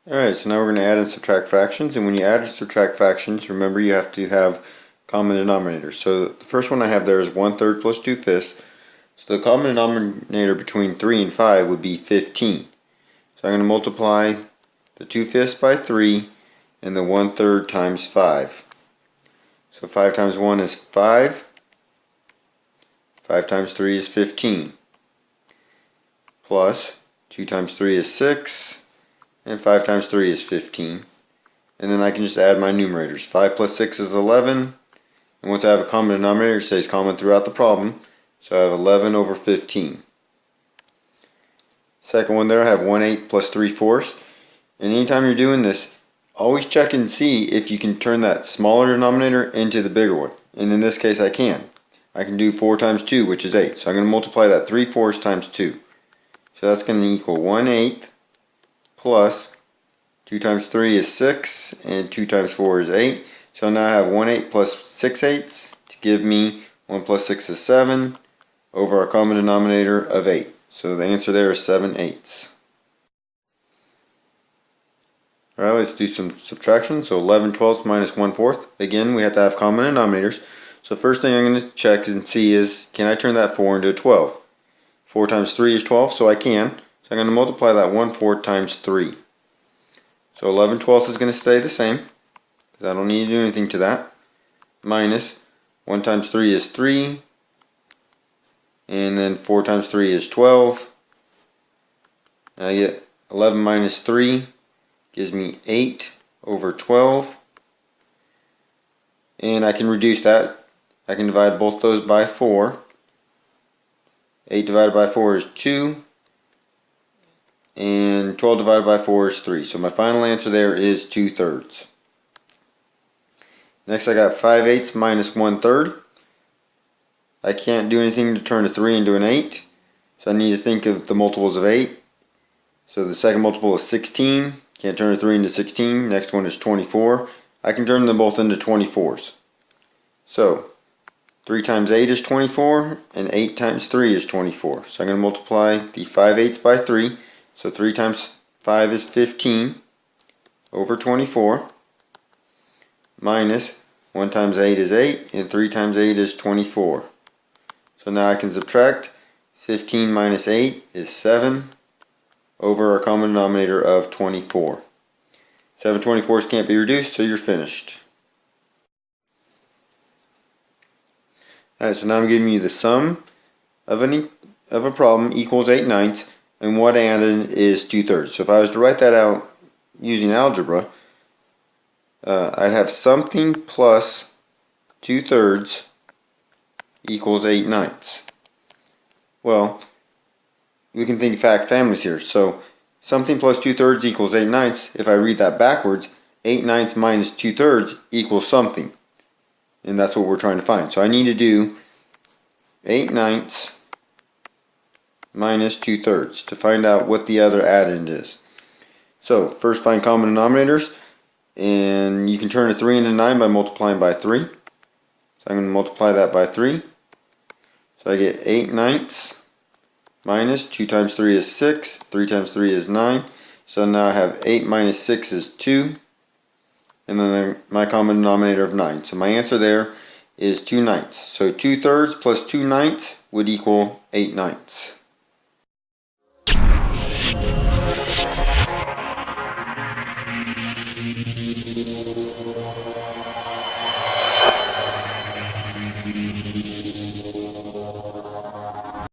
Alright, so now we're going to add and subtract fractions, and when you add and subtract fractions, remember you have to have common denominators. So the first one I have there is 1/3 plus 2/5. So the common denominator between 3 and 5 would be 15. So I'm going to multiply the 2/5 by 3 and the 1/3 times 5. So 5 times 1 is 5. 5 times 3 is 15. Plus 2 times 3 is 6. And 5 times 3 is 15. And then I can just add my numerators. 5 plus 6 is 11. And once I have a common denominator, it stays common throughout the problem. So I have 11 over 15. Second one there, I have 1/8 plus 3/4. And anytime you're doing this, always check and see if you can turn that smaller denominator into the bigger one. And in this case I can. I can do 4 times 2, which is 8. So I'm going to multiply that 3/4 times 2. So that's going to equal 1/8 plus 2 times 3 is 6, and 2 times 4 is 8. So now I have 1/8 plus 6/8 to give me 1 plus 6 is 7 over our common denominator of 8. So the answer there is 7/8. Alright, let's do some subtraction. So 11/12 minus 1/4. Again, we have to have common denominators. So first thing I'm going to check and see is, can I turn that 4 into a 12? 4 times 3 is 12, so I can. So I'm going to multiply that 1/4 times 3. So 11/12 is going to stay the same, because I don't need to do anything to that. Minus 1 times 3 is 3. And then 4 times 3 is 12. And I get 11 minus 3 gives me 8 over 12. And I can reduce that. I can divide both those by 4. 8 divided by 4 is 2. And 12 divided by 4 is 3. So my final answer there is 2/3. Next I got 5/8 minus 1/3. I can't do anything to turn a 3 into an 8. So I need to think of the multiples of 8. So the second multiple is 16. Can't turn a 3 into 16. Next one is 24. I can turn them both into 24s. So 3 times 8 is 24, and 8 times 3 is 24. So I'm going to multiply the 5/8 by 3. So 3 times 5 is 15 over 24, minus 1 times 8 is 8, and 3 times 8 is 24. So now I can subtract. 15 minus 8 is 7 over our common denominator of 24. 7 24s can't be reduced, so you're finished. Alright, so now I'm giving you the sum of a problem equals 8/9, and what I added is 2/3. So if I was to write that out using algebra, I'd have something plus 2/3 equals 8/9. Well, we can think fact families here. So something plus 2/3 equals 8/9. If I read that backwards, 8/9 minus 2/3 equals something. And that's what we're trying to find. So I need to do 8/9 minus 2/3 to find out what the other addend is. So first find common denominators, and you can turn a 3 into 9 by multiplying by 3. So I'm going to multiply that by 3. So I get 8/9 minus 2 times 3 is 6, 3 times 3 is 9. So now I have 8 minus 6 is 2, and then my common denominator of 9. So my answer there is 2/9. So 2/3 plus 2/9 would equal 8/9.